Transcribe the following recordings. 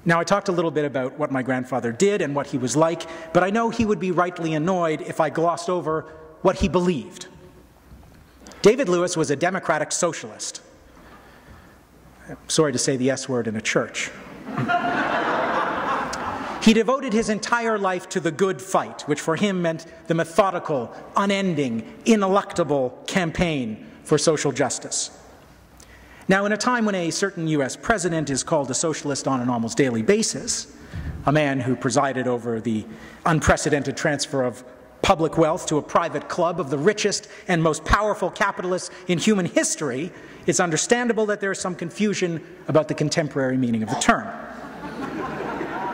Now, I talked a little bit about what my grandfather did and what he was like, but I know he would be rightly annoyed if I glossed over what he believed. David Lewis was a democratic socialist. Sorry to say the S word in a church. He devoted his entire life to the good fight, which for him meant the methodical, unending, ineluctable campaign for social justice. Now, in a time when a certain US president is called a socialist on an almost daily basis, a man who presided over the unprecedented transfer of public wealth to a private club of the richest and most powerful capitalists in human history, it's understandable that there is some confusion about the contemporary meaning of the term.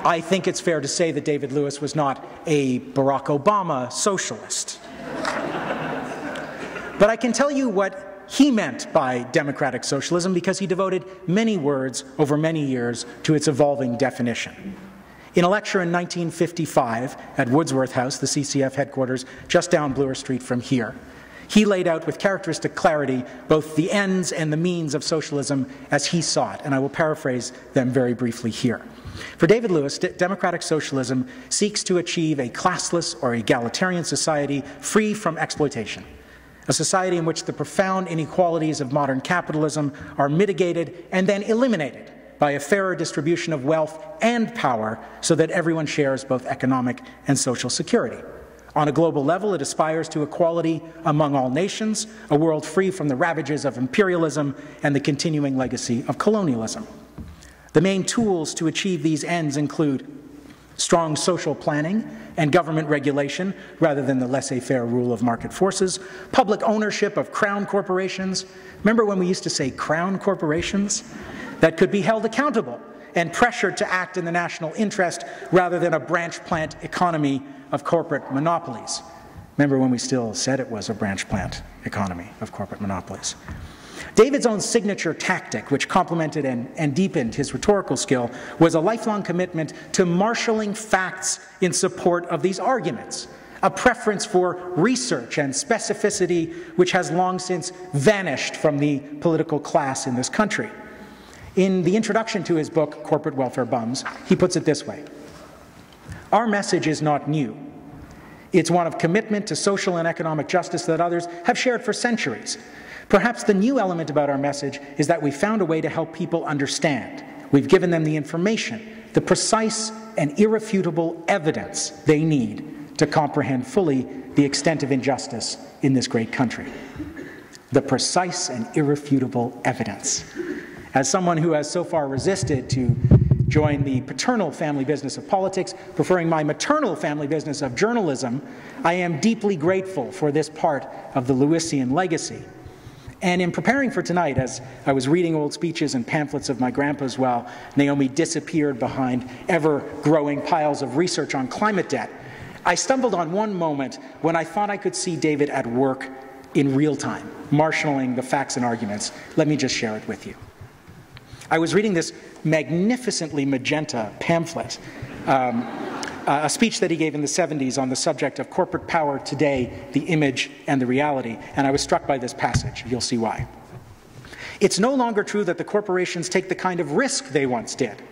I think it's fair to say that David Lewis was not a Barack Obama socialist. But I can tell you what he meant by democratic socialism because he devoted many words over many years to its evolving definition. In a lecture in 1955 at Wordsworth House, the CCF headquarters just down Bloor Street from here, he laid out with characteristic clarity both the ends and the means of socialism as he saw it, and I will paraphrase them very briefly here. For David Lewis, democratic socialism seeks to achieve a classless or egalitarian society free from exploitation, a society in which the profound inequalities of modern capitalism are mitigated and then eliminated by a fairer distribution of wealth and power so that everyone shares both economic and social security. On a global level, it aspires to equality among all nations, a world free from the ravages of imperialism and the continuing legacy of colonialism. The main tools to achieve these ends include strong social planning and government regulation rather than the laissez-faire rule of market forces, public ownership of crown corporations. Remember when we used to say crown corporations? That could be held accountable and pressured to act in the national interest rather than a branch plant economy of corporate monopolies. Remember when we still said it was a branch plant economy of corporate monopolies. David's own signature tactic, which complemented and deepened his rhetorical skill, was a lifelong commitment to marshalling facts in support of these arguments, a preference for research and specificity which has long since vanished from the political class in this country. In the introduction to his book, Corporate Welfare Bums, he puts it this way: "Our message is not new. It's one of commitment to social and economic justice that others have shared for centuries. Perhaps the new element about our message is that we found a way to help people understand. We've given them the information, the precise and irrefutable evidence they need to comprehend fully the extent of injustice in this great country." The precise and irrefutable evidence. As someone who has so far resisted to join the paternal family business of politics, preferring my maternal family business of journalism, I am deeply grateful for this part of the Lewisian legacy. And in preparing for tonight, as I was reading old speeches and pamphlets of my grandpa's while Naomi disappeared behind ever-growing piles of research on climate debt, I stumbled on one moment when I thought I could see David at work in real time, marshalling the facts and arguments. Let me just share it with you. I was reading this magnificently magenta pamphlet, a speech that he gave in the 70s on the subject of corporate power today, the image and the reality, and I was struck by this passage. You'll see why. "It's no longer true that the corporations take the kind of risk they once did.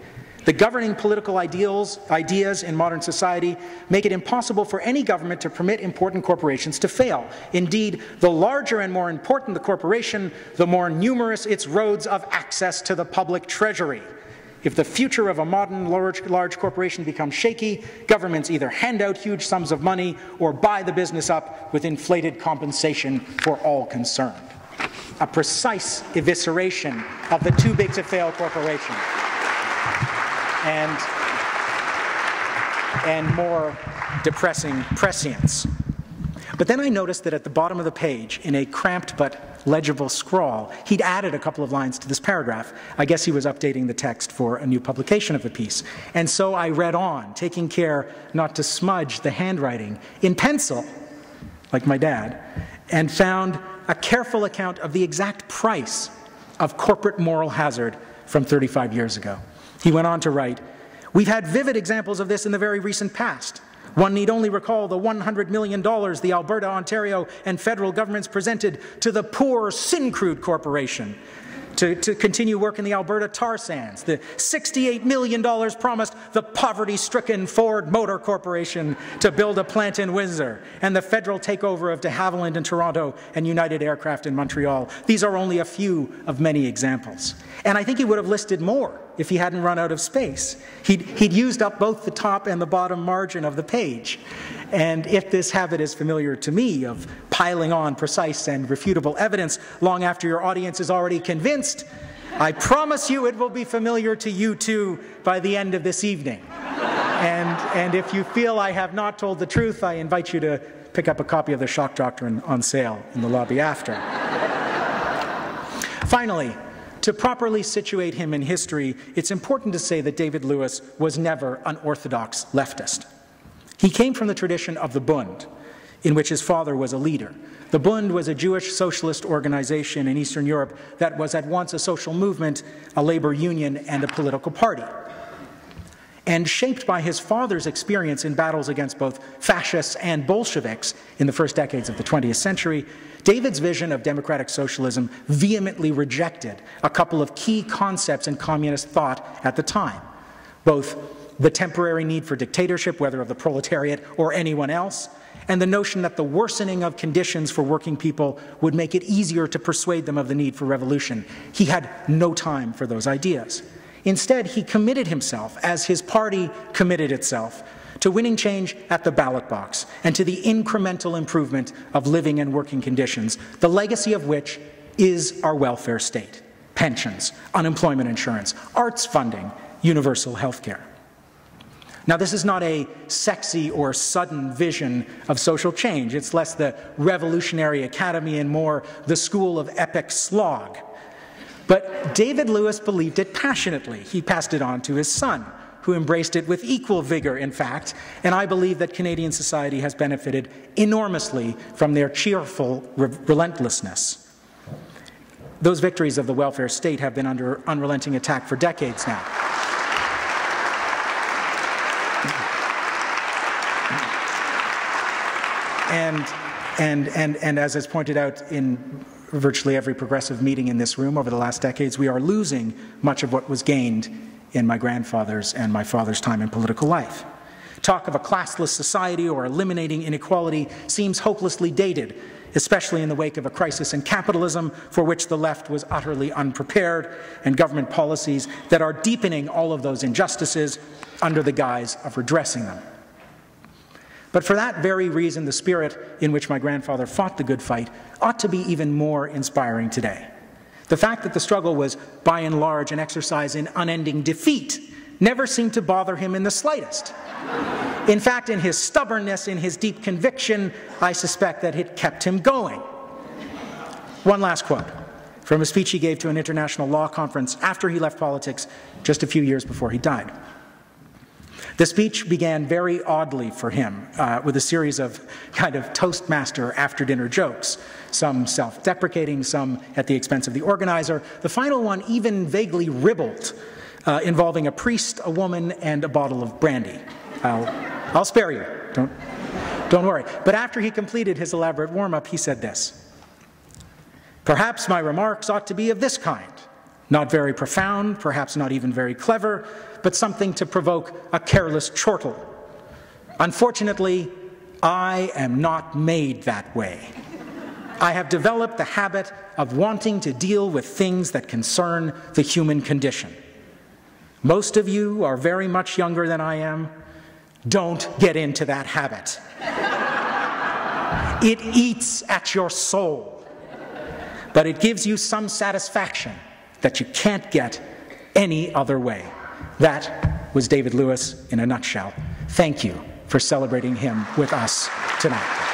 The governing political ideas in modern society make it impossible for any government to permit important corporations to fail. Indeed, the larger and more important the corporation, the more numerous its roads of access to the public treasury. If the future of a modern large corporation becomes shaky, governments either hand out huge sums of money or buy the business up with inflated compensation for all concerned." A precise evisceration of the too-big-to-fail corporation. And more depressing prescience. But then I noticed that at the bottom of the page, in a cramped but legible scrawl, he'd added a couple of lines to this paragraph. I guess he was updating the text for a new publication of the piece. And so I read on, taking care not to smudge the handwriting in pencil, like my dad, and found a careful account of the exact price of corporate moral hazard from 35 years ago. He went on to write, "We've had vivid examples of this in the very recent past. One need only recall the $100 million the Alberta, Ontario, and federal governments presented to the poor Syncrude Corporation to continue work in the Alberta tar sands, the $68 million promised the poverty-stricken Ford Motor Corporation to build a plant in Windsor, and the federal takeover of de Havilland in Toronto and United Aircraft in Montreal. These are only a few of many examples. And I think he would have listed more if he hadn't run out of space. He'd used up both the top and the bottom margin of the page. And if this habit is familiar to me of piling on precise and refutable evidence long after your audience is already convinced, I promise you it will be familiar to you too by the end of this evening. And if you feel I have not told the truth, I invite you to pick up a copy of The Shock Doctrine on sale in the lobby after. Finally, to properly situate him in history, it's important to say that David Lewis was never an orthodox leftist. He came from the tradition of the Bund, in which his father was a leader. The Bund was a Jewish socialist organization in Eastern Europe that was at once a social movement, a labor union, and a political party. And shaped by his father's experience in battles against both fascists and Bolsheviks in the first decades of the 20th century, David's vision of democratic socialism vehemently rejected a couple of key concepts in communist thought at the time, both the temporary need for dictatorship, whether of the proletariat or anyone else, and the notion that the worsening of conditions for working people would make it easier to persuade them of the need for revolution. He had no time for those ideas. Instead, he committed himself, as his party committed itself, to winning change at the ballot box and to the incremental improvement of living and working conditions, the legacy of which is our welfare state: pensions, unemployment insurance, arts funding, universal health care. Now, this is not a sexy or sudden vision of social change. It's less the revolutionary academy and more the school of epic slog. But David Lewis believed it passionately. He passed it on to his son, who embraced it with equal vigor, in fact, and I believe that Canadian society has benefited enormously from their cheerful relentlessness. Those victories of the welfare state have been under unrelenting attack for decades now. And as is pointed out in virtually every progressive meeting in this room over the last decades, we are losing much of what was gained in my grandfather's and my father's time in political life. Talk of a classless society or eliminating inequality seems hopelessly dated, especially in the wake of a crisis in capitalism for which the left was utterly unprepared, and government policies that are deepening all of those injustices under the guise of redressing them. But for that very reason, the spirit in which my grandfather fought the good fight ought to be even more inspiring today. The fact that the struggle was, by and large, an exercise in unending defeat never seemed to bother him in the slightest. In fact, in his stubbornness, in his deep conviction, I suspect that it kept him going. One last quote from a speech he gave to an international law conference after he left politics just a few years before he died. The speech began very oddly for him, with a series of kind of Toastmaster after-dinner jokes, some self-deprecating, some at the expense of the organizer. The final one even vaguely ribald, involving a priest, a woman, and a bottle of brandy. I'll spare you, don't worry. But after he completed his elaborate warm-up, he said this: "Perhaps my remarks ought to be of this kind. Not very profound, perhaps not even very clever, but something to provoke a careless chortle. Unfortunately, I am not made that way. I have developed the habit of wanting to deal with things that concern the human condition. Most of you are very much younger than I am. Don't get into that habit. It eats at your soul, but it gives you some satisfaction that you can't get any other way." That was David Lewis in a nutshell. Thank you for celebrating him with us tonight.